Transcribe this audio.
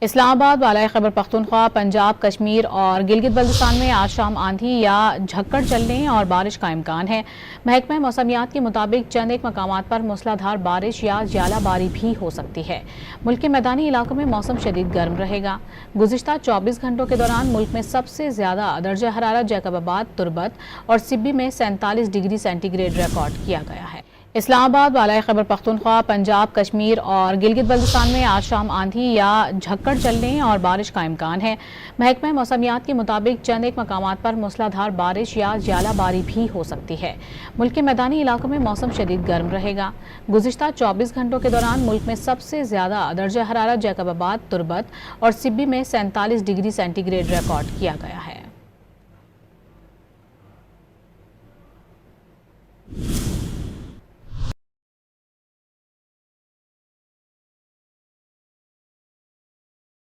اسلام آباد، بالائی خیبر پختونخوا، پنجاب، کشمیر اور گلگت بلتستان میں آج شام آندھی یا جھکڑ چلنے اور بارش کا امکان ہے۔ محکمہ موسمیات کے مطابق چند ایک مقامات پر موسلا دھار بارش یا ژالہ باری بھی ہو سکتی ہے۔ ملک کے میدانی علاقوں میں موسم شدید گرم رہے گا۔ گزشتہ 24 گھنٹوں کے دوران ملک میں سب سے زیادہ درجہ حرارت جیکب آباد، تربت اور سبی میں 47 ڈگری سینٹی گریڈ ریکارڈ کیا گیا ہے۔ اسلام آباد، بالائی خیبر پختونخوا، پنجاب، کشمیر اور گلگت بلتستان میں آج شام آندھی یا جھکڑ چلنے اور بارش کا امکان ہے۔ محکمہ موسمیات کے مطابق چند ایک مقامات پر موسلا دھار بارش یا ژالہ باری بھی ہو سکتی ہے۔ ملک کے میدانی علاقوں میں موسم شدید گرم رہے گا۔ گزشتہ 24 گھنٹوں کے دوران ملک میں سب سے زیادہ درجہ حرارت جیکب آباد، تربت اور سبی میں 47 ڈگری سینٹی گریڈ ریکارڈ کیا گیا ہے۔